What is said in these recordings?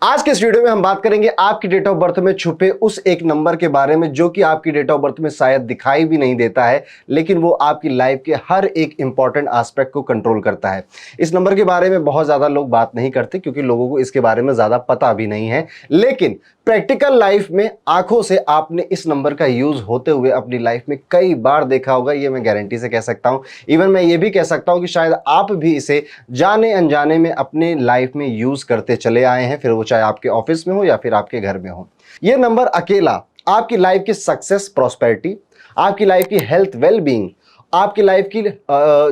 आज के इस वीडियो में हम बात करेंगे आपकी डेट ऑफ बर्थ में छुपे उस एक नंबर के बारे में जो कि आपकी डेट ऑफ बर्थ में शायद दिखाई भी नहीं देता है, लेकिन वो आपकी लाइफ के हर एक इंपॉर्टेंट एस्पेक्ट को कंट्रोल करता है। इस नंबर के बारे में बहुत ज्यादा लोग बात नहीं करते क्योंकि लोगों को इसके बारे में ज्यादा पता भी नहीं है, लेकिन प्रैक्टिकल लाइफ में आंखों से आपने इस नंबर का यूज होते हुए अपनी लाइफ में कई बार देखा होगा, ये मैं गारंटी से कह सकता हूं। इवन मैं ये भी कह सकता हूं कि शायद आप भी इसे जाने अनजाने में अपने लाइफ में यूज करते चले आए हैं, फिर वो चाहे आपके ऑफिस में हो या फिर आपके घर में हो। ये नंबर अकेला आपकी लाइफ की सक्सेस, प्रॉस्पेरिटी, आपकी लाइफ की हेल्थ, वेलबींग, आपकी लाइफ की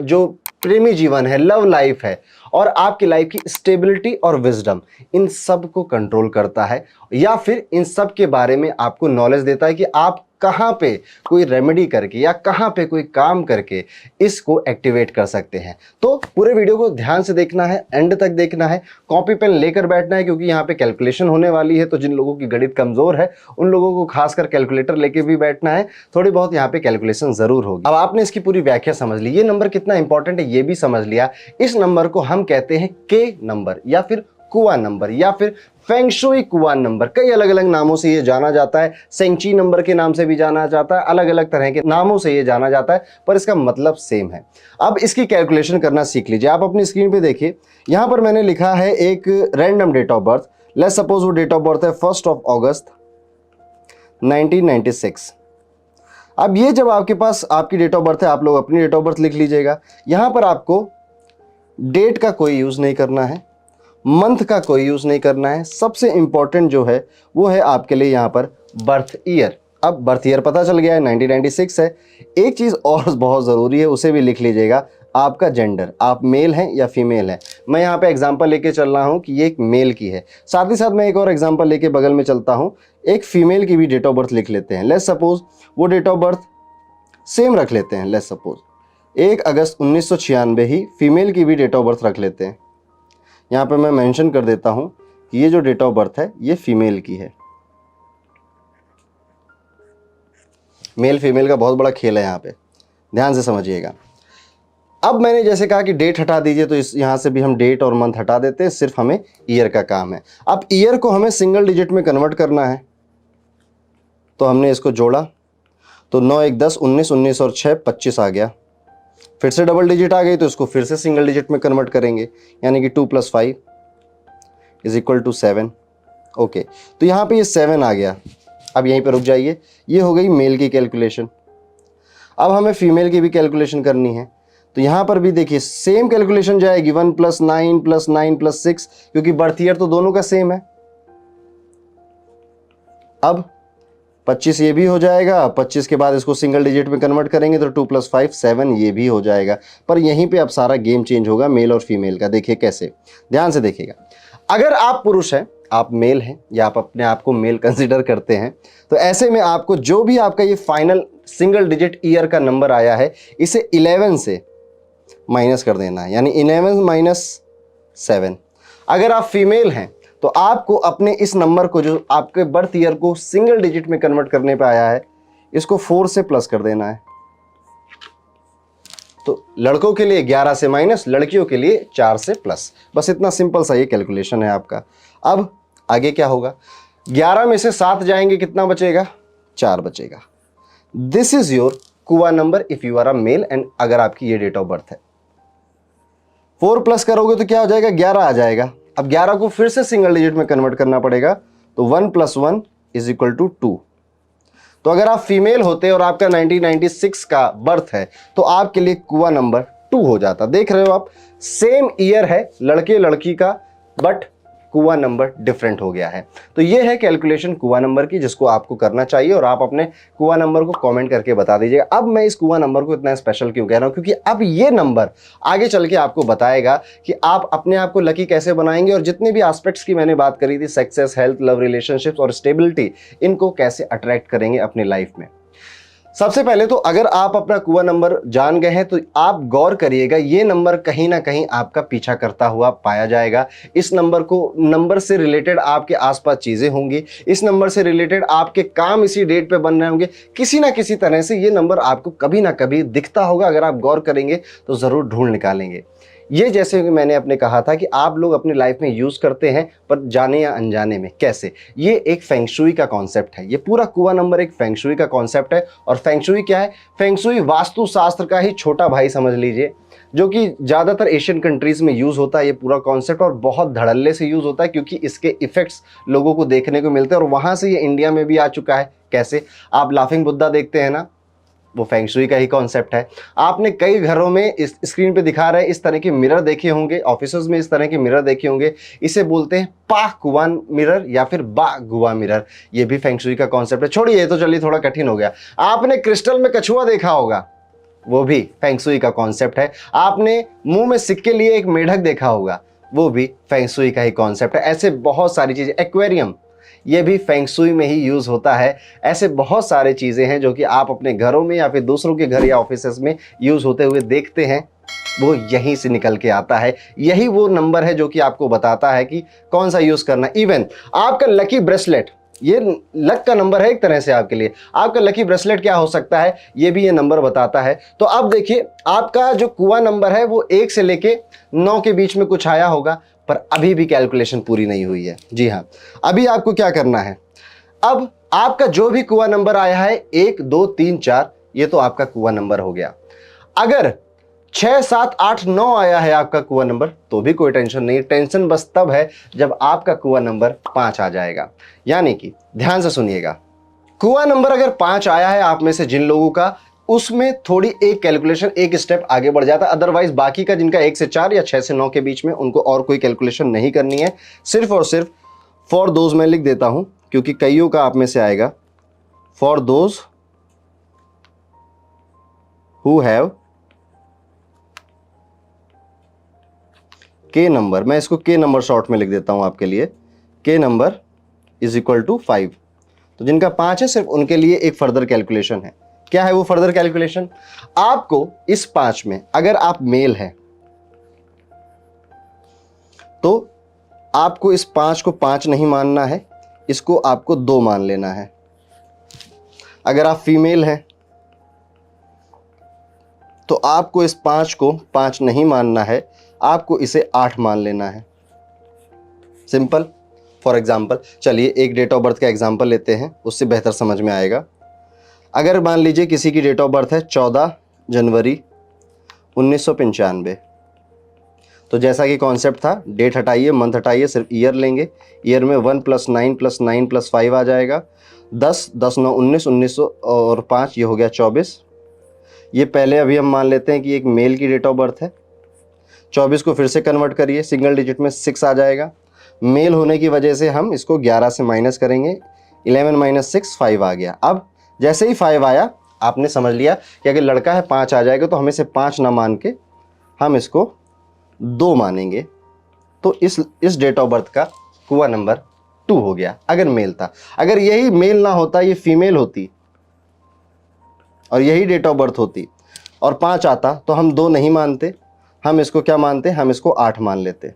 जो प्रेमी जीवन है, लव लाइफ है, और आपकी लाइफ की स्टेबिलिटी और विजडम, इन सब को कंट्रोल करता है, या फिर इन सब के बारे में आपको नॉलेज देता है कि आप कहां पे कोई रेमेडी करके या कहां पे कोई काम करके इसको एक्टिवेट कर सकते हैं। तो पूरे वीडियो को ध्यान से देखना है, एंड तक देखना है, कॉपी पेन लेकर बैठना है क्योंकि यहाँ पे कैलकुलेशन होने वाली है। तो जिन लोगों की गणित कमजोर है उन लोगों को खासकर कैलकुलेटर लेके भी बैठना है, थोड़ी बहुत यहाँ पे कैलकुलेशन जरूर होगी। अब आपने इसकी पूरी व्याख्या समझ ली, ये नंबर कितना इंपॉर्टेंट है ये भी समझ लिया। इस नंबर को हम कहते हैं के नंबर या फिर कुआन नंबर या फिर फेंगशुई कुआन नंबर। कई अलग अलग नामों से ये जाना जाता है, सेंची नंबर के नाम से भी जाना जाता है, अलग अलग तरह के नामों से ये जाना जाता है, पर इसका मतलब सेम है। अब इसकी कैलकुलेशन करना सीख लीजिए। आप अपनी स्क्रीन पे देखिए, यहां पर मैंने लिखा है एक random date of birth. Let's suppose वो डेट ऑफ बर्थ है 1 अगस्त 1996। अब ये जब आपके पास आपकी डेट ऑफ बर्थ है, आप लोग अपनी डेट ऑफ बर्थ लिख लीजिएगा। यहां पर आपको डेट का कोई यूज नहीं करना है, मंथ का कोई यूज नहीं करना है। सबसे इंपॉर्टेंट जो है वो है आपके लिए यहां पर बर्थ ईयर। अब बर्थ ईयर पता चल गया है 1996 है। एक चीज और बहुत जरूरी है, उसे भी लिख लीजिएगा, आपका जेंडर, आप मेल हैं या फीमेल हैं। मैं यहाँ पे एग्जांपल लेके चल रहा हूँ कि ये एक मेल की है, साथ ही साथ मैं एक और एग्जांपल लेके बगल में चलता हूँ, एक फीमेल की भी डेट ऑफ बर्थ लिख लेते हैं। लेट्स सपोज वो डेट ऑफ बर्थ सेम रख लेते हैं। Let's suppose 1 August 1996 he female की भी डेट ऑफ बर्थ रख लेते हैं। यहाँ पे मैं मेंशन कर देता हूं कि ये जो डेट ऑफ बर्थ है ये फीमेल की है। मेल फीमेल का बहुत बड़ा खेल है, यहाँ पे ध्यान से समझिएगा। अब मैंने जैसे कहा कि डेट हटा दीजिए, तो इस यहाँ से भी हम डेट और मंथ हटा देते हैं, सिर्फ हमें ईयर का काम है। अब ईयर को हमें सिंगल डिजिट में कन्वर्ट करना है, तो हमने इसको जोड़ा, तो 9 1 10 19 19 और 6 25 आ गया। फिर से डबल डिजिट आ गई तो इसको फिर से सिंगल डिजिट में कन्वर्ट करेंगे, यानी कि 2 + 5 = 7। ओके, तो यहाँ पे ये 7 आ गया। अब यहीं पे रुक जाइए, ये हो गई मेल की कैलकुलेशन। अब हमें फीमेल की भी कैलकुलेशन करनी है, तो यहाँ पर भी देखिए सेम कैलकुलेशन जाएगी, 1 + 9 + 9 + 6, क्योंकि बर्थ ईयर तो दोनों का सेम है। अब 25 ये भी हो जाएगा, 25 के बाद इसको सिंगल डिजिट में कन्वर्ट करेंगे तो 2 + 5 7 ये भी हो जाएगा। पर यहीं पे अब सारा गेम चेंज होगा मेल और फीमेल का। देखिए कैसे, ध्यान से देखिएगा। अगर आप पुरुष हैं, आप मेल हैं या आप अपने आप को मेल कंसिडर करते हैं, तो ऐसे में आपको जो भी आपका ये फाइनल सिंगल डिजिट ईयर का नंबर आया है इसे 11 से माइनस कर देना है, यानी 11 - 7। अगर आप फीमेल हैं तो आपको अपने इस नंबर को, जो आपके बर्थ ईयर को सिंगल डिजिट में कन्वर्ट करने पे आया है, इसको 4 से प्लस कर देना है। तो लड़कों के लिए 11 से माइनस, लड़कियों के लिए 4 से प्लस। बस इतना सिंपल सा ये कैलकुलेशन है आपका। अब आगे क्या होगा, 11 में से 7 जाएंगे, कितना बचेगा, 4 बचेगा। This is your kua number if you are a male and अगर आपकी ये डेट ऑफ बर्थ है। 4 प्लस करोगे तो क्या हो जाएगा, 11 आ जाएगा। अब 11 को फिर से सिंगल डिजिट में कन्वर्ट करना पड़ेगा, तो 1 + 1 = 2। तो अगर आप फीमेल होते और आपका 1996 का बर्थ है तो आपके लिए कुआ नंबर 2 हो जाता। देख रहे हो आप, सेम ईयर है लड़के लड़की का, बट कुआ नंबर डिफरेंट हो गया है। तो ये है कैलकुलेशन कुआ नंबर की, जिसको आपको करना चाहिए, और आप अपने कुआ नंबर को कमेंट करके बता दीजिएगा। अब मैं इस कुआ नंबर को इतना स्पेशल क्यों कह रहा हूं, क्योंकि अब ये नंबर आगे चल के आपको बताएगा कि आप अपने आप को लकी कैसे बनाएंगे, और जितने भी एस्पेक्ट्स की मैंने बात करी थी, सक्सेस, हेल्थ, लव, रिलेशनशिप्स और स्टेबिलिटी, इनको कैसे अट्रैक्ट करेंगे अपनी लाइफ में। सबसे पहले तो अगर आप अपना कुआ नंबर जान गए हैं तो आप गौर करिएगा, ये नंबर कहीं ना कहीं आपका पीछा करता हुआ पाया जाएगा। इस नंबर से रिलेटेड आपके आसपास चीजें होंगी, इस नंबर से रिलेटेड आपके काम इसी डेट पे बन रहे होंगे, किसी ना किसी तरह से ये नंबर आपको कभी ना कभी दिखता होगा। अगर आप गौर करेंगे तो जरूर ढूंढ निकालेंगे। ये जैसे कि मैंने अपने कहा था कि आप लोग अपनी लाइफ में यूज करते हैं, पर जाने या अनजाने में कैसे, ये एक फेंगशुई का कॉन्सेप्ट है। ये पूरा कुआं नंबर एक फेंगशुई का कॉन्सेप्ट है। और फेंगशुई क्या है? फेंगशुई वास्तु शास्त्र का ही छोटा भाई समझ लीजिए, जो कि ज़्यादातर एशियन कंट्रीज में यूज़ होता है ये पूरा कॉन्सेप्ट, और बहुत धड़ल्ले से यूज़ होता है क्योंकि इसके इफेक्ट्स लोगों को देखने को मिलते हैं। और वहाँ से ये इंडिया में भी आ चुका है। कैसे? आप लाफिंग बुद्धा देखते हैं ना, वो फेंगशुई का ही कॉन्सेप्ट है। आपने कई घरों में इस स्क्रीन पे दिखा रहे इस तरह के मिरर देखे होंगे, ऑफिसर्स में इस तरह के मिरर देखे होंगे। इसे बोलते हैं पा कुआन मिरर या फिर बा गुआ मिरर। ये भी फेंगशुई का कॉन्सेप्ट है। छोड़िए, ये तो चलिए थोड़ा कठिन हो गया। आपने क्रिस्टल में कछुआ देखा होगा, वो भी फेंगशुई का कॉन्सेप्ट है। आपने मुंह में सिक्के लिए एक मेढक देखा होगा, वो भी फेंगशुई का ही कॉन्सेप्ट है। ऐसे बहुत सारी चीजें, एक्वेरियम, ये भी फेंगशुई में ही यूज होता है। ऐसे बहुत सारे चीजें हैं जो कि आप अपने घरों में या फिर दूसरों के घर या ऑफिसेस में यूज होते हुए देखते हैं, वो यहीं से निकल के आता है। यही वो नंबर है जो कि आपको बताता है कि कौन सा यूज करना। इवन आपका लकी ब्रेसलेट, ये लक का नंबर है एक तरह से आपके लिए। आपका लकी ब्रेसलेट क्या हो सकता है, ये भी ये नंबर बताता है। तो अब देखिए, आपका जो कुआं नंबर है वो 1 से लेके 9 के बीच में कुछ आया होगा, पर अभी भी कैलकुलेशन पूरी नहीं हुई है। जी हाँ, अभी आपको क्या करना है, अब आपका जो भी कुआं नंबर आया है 1 2 3 4, ये तो आपका कुआं नंबर हो गया। अगर 6 7 8 9 आया है आपका कुआं नंबर, तो भी कोई टेंशन नहीं। टेंशन बस तब है जब आपका कुआं नंबर 5 आ जाएगा। यानी कि ध्यान से सुनिएगा, कुआं नंबर अगर 5 आया है आप में से जिन लोगों का, उसमें थोड़ी एक कैलकुलेशन, एक स्टेप आगे बढ़ जाता है। अदरवाइज बाकी का जिनका 1 से 4 या 6 से 9 के बीच में, उनको और कोई कैलकुलेशन नहीं करनी है। सिर्फ और सिर्फ फॉर दोज मैं लिख देता हूं, क्योंकि कईयों का आप में से आएगा, फॉर दोज हु हैव के नंबर, मैं इसको के नंबर शॉर्ट में लिख देता हूं आपके लिए, के नंबर इज इक्वल टू 5। तो जिनका 5 है सिर्फ उनके लिए एक फर्दर कैलकुलेशन है। क्या है वो फर्दर कैलकुलेशन? आपको इस 5 में, अगर आप मेल हैं तो आपको इस 5 को 5 नहीं मानना है, इसको आपको 2 मान लेना है। अगर आप फीमेल हैं तो आपको इस 5 को 5 नहीं मानना है, आपको इसे 8 मान लेना है। सिंपल। फॉर एग्जाम्पल, चलिए एक डेट ऑफ बर्थ का एग्जाम्पल लेते हैं, उससे बेहतर समझ में आएगा। अगर मान लीजिए किसी की डेट ऑफ बर्थ है 14 जनवरी 1995, तो जैसा कि कॉन्सेप्ट था, डेट हटाइए, मंथ हटाइए, सिर्फ ईयर लेंगे। ईयर में 1 + 9 + 9 + 5 आ जाएगा। 10 10 9 19, 19 और 5, ये हो गया 24। ये पहले अभी हम मान लेते हैं कि एक मेल की डेट ऑफ बर्थ है। 24 को फिर से कन्वर्ट करिए, सिंगल डिजिट में 6 आ जाएगा। मेल होने की वजह से हम इसको 11 से माइनस करेंगे, 11 - 6 5 आ गया। अब जैसे ही 5 आया, आपने समझ लिया कि अगर लड़का है 5 आ जाएगा, तो हम इसे 5 ना मान के हम इसको 2 मानेंगे। तो इस डेट ऑफ बर्थ का कुआं नंबर 2 हो गया, अगर मेल था। अगर यही मेल ना होता, ये फीमेल होती और यही डेट ऑफ बर्थ होती और 5 आता, तो हम 2 नहीं मानते, हम इसको क्या मानते, हम इसको 8 मान लेते।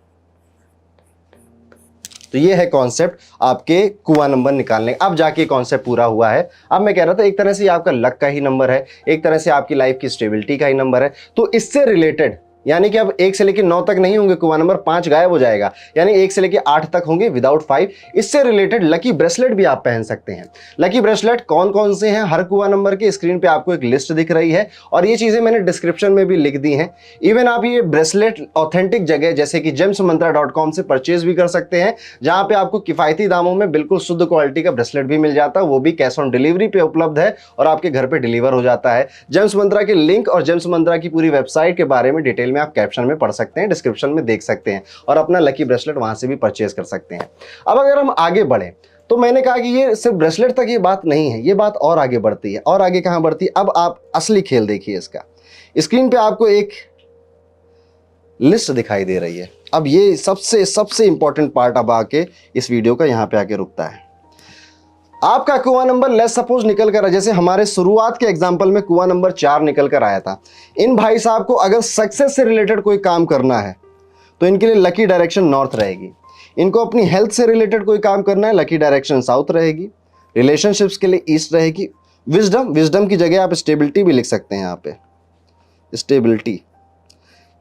तो ये है कॉन्सेप्ट आपके कुआं नंबर निकालने। अब जाके कॉन्सेप्ट पूरा हुआ है। अब मैं कह रहा था, एक तरह से ये आपका लक का ही नंबर है, एक तरह से आपकी लाइफ की स्टेबिलिटी का ही नंबर है। तो इससे रिलेटेड, यानी कि अब 1 से लेकर 9 तक नहीं होंगे कुआं नंबर, 5 गायब हो जाएगा, यानी 1 से लेकर 8 तक होंगे विदाउट 5। इससे रिलेटेड लकी ब्रेसलेट भी आप पहन सकते हैं। लकी ब्रेसलेट कौन कौन से हैं हर कुआं नंबर के, स्क्रीन पे आपको एक लिस्ट दिख रही है, और ये चीजें मैंने डिस्क्रिप्शन में भी लिख दी हैं। इवन आप ये ब्रेसलेट ऑथेंटिक जगह जैसे कि gemsmantra.com से परचेज भी कर सकते हैं, जहां पे आपको किफायती दामों में बिल्कुल शुद्ध क्वालिटी का ब्रेसलेट भी मिल जाता है, वो भी कैश ऑन डिलीवरी पे उपलब्ध है और आपके घर पे डिलीवर हो जाता है। जेम्स मंत्रा के लिंक और जेम्स मंत्रा की पूरी वेबसाइट के बारे में डिटेल में आप कैप्शन में पढ़ सकते हैं, डिस्क्रिप्शन में देख सकते हैं, और अपना लकी ब्रेसलेट वहां से भी परचेज कर सकते हैं। अब अगर हम आगे बढ़े, तो मैंने कहा कि ये सिर्फ ब्रेसलेट तक ये बात नहीं है, ये बात और आगे बढ़ती है। और आगे कहां बढ़ती है? अब आप असली खेल देखिए इसका। स्क्रीन पे आपको एक लिस्ट दिखाई दे रही है। अब ये सबसे इंपॉर्टेंट पार्ट अब आके इस वीडियो का यहां पे आके रुकता है। आपका कुआं नंबर लेट्स सपोज निकल कर, जैसे हमारे शुरुआत के एग्जांपल में कुआं नंबर 4 निकल कर आया था। इन भाई साहब को अगर सक्सेस से रिलेटेड कोई काम करना है तो इनके लिए लकी डायरेक्शन नॉर्थ रहेगी। इनको अपनी हेल्थ से रिलेटेड कोई काम करना है, लकी डायरेक्शन साउथ रहेगी। रिलेशनशिप्स के लिए ईस्ट रहेगी। विजडम की जगह आप स्टेबिलिटी भी लिख सकते हैं, यहाँ पे स्टेबिलिटी।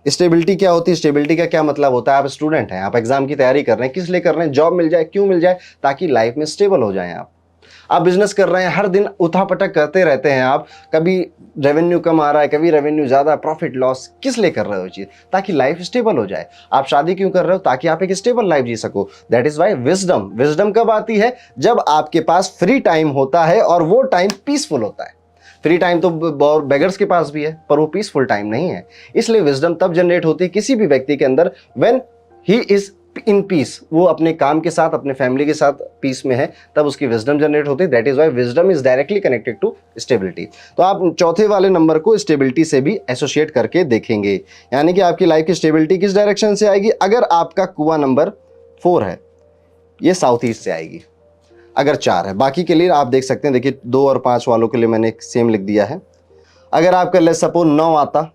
स्टेबिलिटी क्या होती है? स्टेबिलिटी का क्या मतलब होता है? आप स्टूडेंट हैं, आप एग्जाम की तैयारी कर रहे हैं, किस लिए कर रहे हैं? जॉब मिल जाए, क्यों मिल जाए? ताकि लाइफ में स्टेबल हो जाएं आप बिजनेस कर रहे हैं, हर दिन उठापटक करते रहते हैं आप, कभी रेवेन्यू कम आ रहा है, कभी रेवेन्यू ज्यादा, प्रॉफिट लॉस, किस लिए कर रहे हो चीज? ताकि लाइफ स्टेबल हो जाए। आप शादी क्यों कर रहे हो? ताकि आप एक स्टेबल लाइफ जी सको। That is why wisdom. Wisdom कब आती है? जब आपके पास फ्री टाइम होता है और वो टाइम पीसफुल होता है। फ्री टाइम तो बेगर्स के पास भी है, पर वो पीसफुल टाइम नहीं है। इसलिए विजडम तब जनरेट होती है किसी भी व्यक्ति के अंदर when he is in peace. वो अपने काम के साथ, अपने फैमिली के साथ पीस में है, तब उसकी विजडम जनरेट होती है। That is why wisdom is directly connected to stability. तो आप चौथे वाले नंबर को स्टेबिलिटी से भी एसोसिएट करके देखेंगे, यानी कि आपकी लाइफ की स्टेबिलिटी किस डायरेक्शन से आएगी? अगर आपका कुआं नंबर 4 है, ये साउथ ईस्ट से आएगी। अगर 4 है, बाकी के लिए आप देख सकते हैं, देखिए 2 और 5 वालों के लिए मैंने सेम लिख दिया है। अगर आपका लेट्स सपोज 9 आता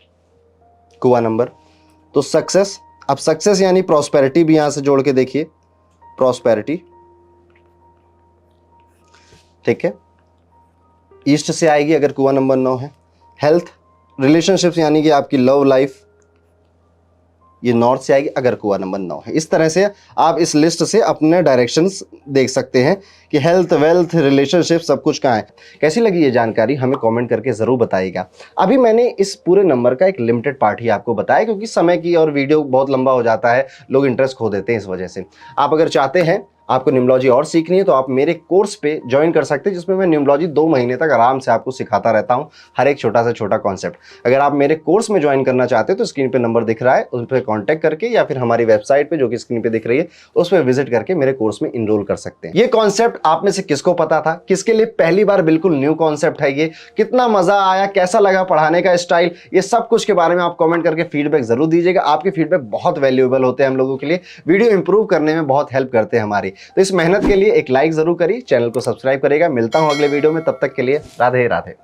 कुआं नंबर, तो सक्सेस, अब सक्सेस यानी प्रॉस्पेरिटी भी यहां से जोड़ के देखिए, प्रॉस्पेरिटी, ठीक है, ईस्ट से आएगी अगर कुआं नंबर 9 है। हेल्थ, रिलेशनशिप्स यानी कि आपकी लव लाइफ, ये नॉर्थ से आएगी अगर कुआं नंबर 9 है। इस तरह से आप इस लिस्ट से अपने डायरेक्शंस देख सकते हैं कि हेल्थ, वेल्थ, रिलेशनशिप सब कुछ कहाँ है। कैसी लगी ये जानकारी हमें कमेंट करके ज़रूर बताइएगा। अभी मैंने इस पूरे नंबर का एक लिमिटेड पार्ट ही आपको बताया, क्योंकि समय की और वीडियो बहुत लंबा हो जाता है, लोग इंटरेस्ट खो देते हैं इस वजह से। आप अगर चाहते हैं आपको न्यूमरोलॉजी और सीखनी है तो आप मेरे कोर्स पे ज्वाइन कर सकते हैं, जिसमें मैं न्यूमरोलॉजी 2 महीने तक आराम से आपको सिखाता रहता हूं, हर एक छोटा से छोटा कॉन्सेप्ट। अगर आप मेरे कोर्स में ज्वाइन करना चाहते हैं तो स्क्रीन पे नंबर दिख रहा है, उस पर कॉन्टैक्ट करके या फिर हमारी वेबसाइट पे जो कि स्क्रीन पे दिख रही है उस पर विजिट करके मेरे कोर्स में इनरोल कर सकते हैं। ये कॉन्सेप्ट आप में से किसको पता था? किसके लिए पहली बार बिल्कुल न्यू कॉन्सेप्ट है ये? कितना मजा आया, कैसा लगा पढ़ाने का स्टाइल, ये सब कुछ के बारे में आप कॉमेंट करके फीडबैक जरूर दीजिएगा। आपके फीडबैक बहुत वैल्यूएबल होते हैं हम लोगों के लिए, वीडियो इंप्रूव करने में बहुत हेल्प करते हैं हमारी। तो इस मेहनत के लिए एक लाइक जरूर करिए, चैनल को सब्सक्राइब करिएगा। मिलता हूं अगले वीडियो में, तब तक के लिए राधे राधे।